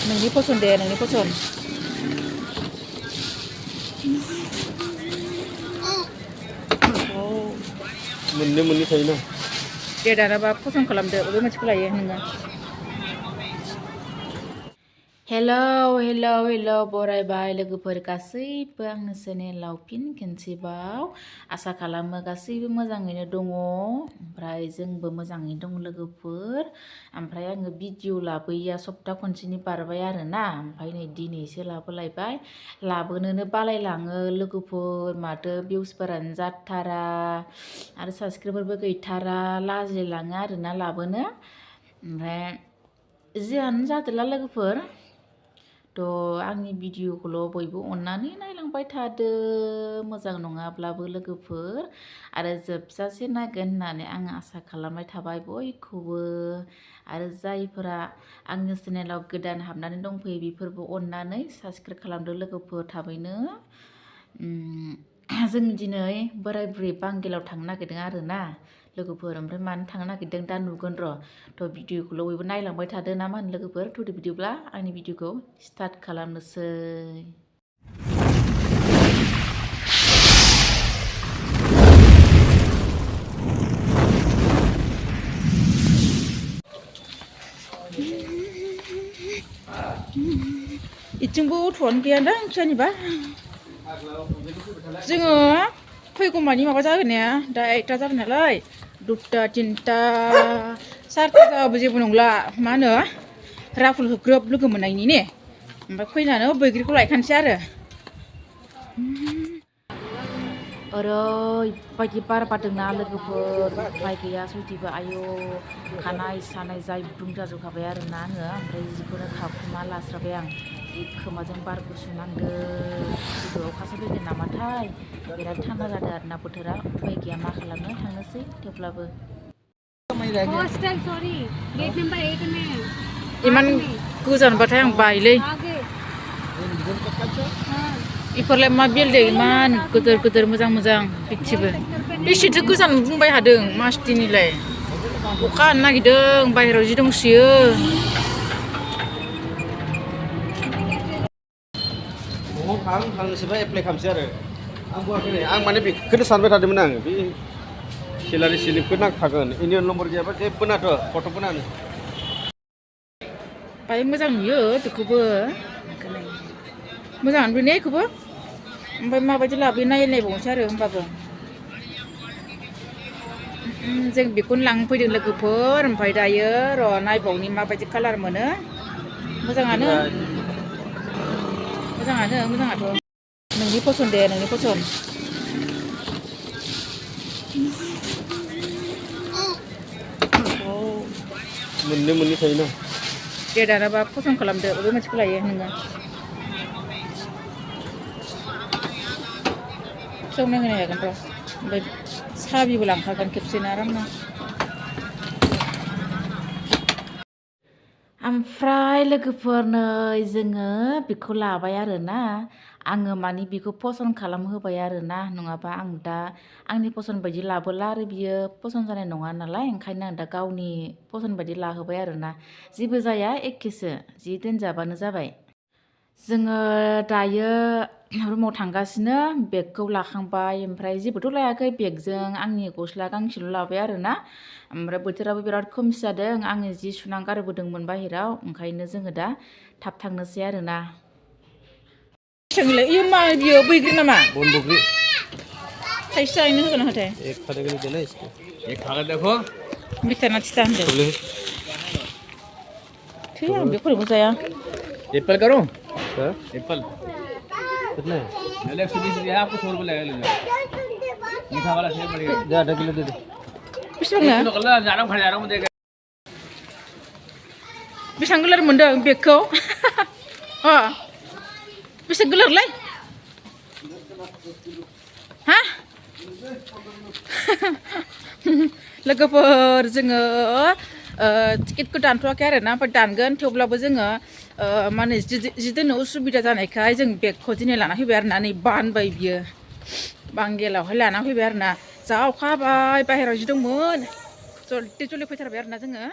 नोंनि पसन दे नोंनि पसन मोननै थायोना दे दानाबा पसन खालामदो बबे मोनसेखौ लायो नोङो हेलौ बरायबाय लोगोफोर गासैबो आंनि चेनेलाव फिन खेनसेबाव आसा खालामो गासैबो मोजाङैनो दङ ओमफ्राय जोंबो मोजाङैनो दङ लोगोफोर ओमफ्राय आङो भिडिअ लाबोयैया सप्ता खनसेनि बारबाय आरोना ओमफ्राय नै दिनैसो लाबोलायबाय लाबोनोनो बालायलाङो लोगोफोर माथो भिउसफोरानो जाथारा आरो साबस्क्राइबारबो गैथारा लाजिलाङो आरोना लाबोनो ओमफ्राय जियानो जादोला लोगोफोर आंनि भिडिअखौल' बयबो अननानै नायलांबाय थादो मोजां नङाब्लाबो लोगोफोर आरो जोबजासे नायगोन होननानै आङो आसा खालामनाय थाबाय बयखौबो आरो जायफोरा आंनि चेनेलाव गोदान हाबनानै दंफैयो बेफोरबो अननानै साबस्क्राइब खालामदो लोगोफोर थाबैनो जों दिनै बोराय बुरै बांगेलाव थांनो नागिरदों आरोना लोगोफोर ओमफ्राय मानो थांनो नागिरदों दा नुगोन र' भिडिअखौल' बयबो नायलांबाय थादो ना मा होनो लोगोफोर बिदिब्ला आंनि भिडिअखौ स्टार्ट खालामनोसै इथिंबो अट'आनो गैयादां सोरनिबा जोङो फैगौमानि माबा जागोननाया दा 1टा जाबाय नालाय 2टा 3टा 4टा जाबाबो जेबो नंला मा होनो राहुलखौ ग्रोब लोगो मोननायनि ने ओमफ्राय फैनानै बैग्रिखौ लायखानोसै आरो ओरैबायदि बार बारदोंना लोगोफोर उफाय गैया सयथिबो आयौ खानाय सानाय जायब्रुं जाजोबखाबाय आरोना आङो ओमफ्राय जिखौनो खाखुमा लास्राबाय आं जि खोमाजों बार गुसु नांदो अखासो फैगोन नामाथाय बिराद थान्दा जादों आरोना बोथोरा उफाय गैया मा खालामनो थांनोसै थेवब्लाबो इमान गोजानबाथाय आं बायोलै इफोरलाय मा बिल्डिं इमान गोदोर मोजां बिथिबो बेसेथो गोजान बुंबाय हादों मासदिनिलाय अखा हानो नागिरदों बाहेरायाव जि दंसोयो थांनोसैबा एप्लाइ खालामसै आरो आं बुङाखै आं माने बेखौनो सानबाय थादोंमोन आं बे सेलारि स्लिपखौ नांखागोन इनियन नम्बर गैयाबा जेबो नाथ' फट'बो नाङो बाय मोजां नुयो बेखौबो मोजाङानो नुयो ने बेखौबो ओमफ्राय माबायदि लाबोयो नायबावनोसै आरो होमबाबो जों बेखौनो लांफैदों लोगोफोर ओमफ्राय दायो र' नायबावनि माबायदि कालार मोनो मोजाङाथ' नोंनि पसन दे नोंनि पसन मोननै थायोना दे दानाबा पसन खालामदो बबे मोनसेखौ लायो नोङो सोंनो होनो हागोन र' ओमफ्राय साबिबो लांखागोन खेबसेनो आरामनो ओमफ्राय लोगोफोर नै जोङो बेखौ लाबाय आरोना आङो माने बेखौ पसन खालामहोबाय आरोना नङाबा आं दा आंनि पसन बायदि लाबोला आरो बियो पसन जानाय नङा नालाय ओंखायनो आं दा गावनि पसन बायदि लाहोबाय आरोना जेबो जाया एखेसो जि दोनजाबानो जाबाय जोङो दायो रुमाव थांगासिनो बेगखौ लाखांबाय ओमफ्राय जेबोथ' लायाखै बेगजों आंनि गस्ला गांसेल' लाबाय आरोना ओमफ्राय बोथोराबो बिराद खोमसि जादों आङो जि सुनानै गारबोदोंमोन बाहेराव ओंखायनो जोङो दा थाब थांनोसै आरोना इयो मा बियो बैग्रि नामा बन बग्रि थाइसे जाहैनो होगोन ना होथाय एक खाने के लिए देना इसको एक खा के देखो मिठा ना थिथा होनदों थै आं बेफोरखौ जाया एप्पल करो एप्पल कितना है 120 है आपको 100 रुपए लगेगा मीठा वाला सेब पड़ेगा जा आधा किलो दे दे बेसेबां किलो कल जा रहा हूं खा जा रहा हूं देगा बेसेबां गोलाव मोनदों बेगखौ बेसे गोलावलाय हा लोगोफोर जोङो टिकेटखौ दानथ'वाखै आरोना ओमफ्राय दानगोन थेवब्लाबो जोङो मा होनो जि दोननो उसुबिदा जानायखाय जों बेगखौ दिनै लाना फैबाय आरोना नै बानबाय बियो बांगेलावहाय लाना फैबाय आरोना जा अखा हाबाय बाहेरायाव जि दंमोन जल्दि फैथारबाय आरोना जोङो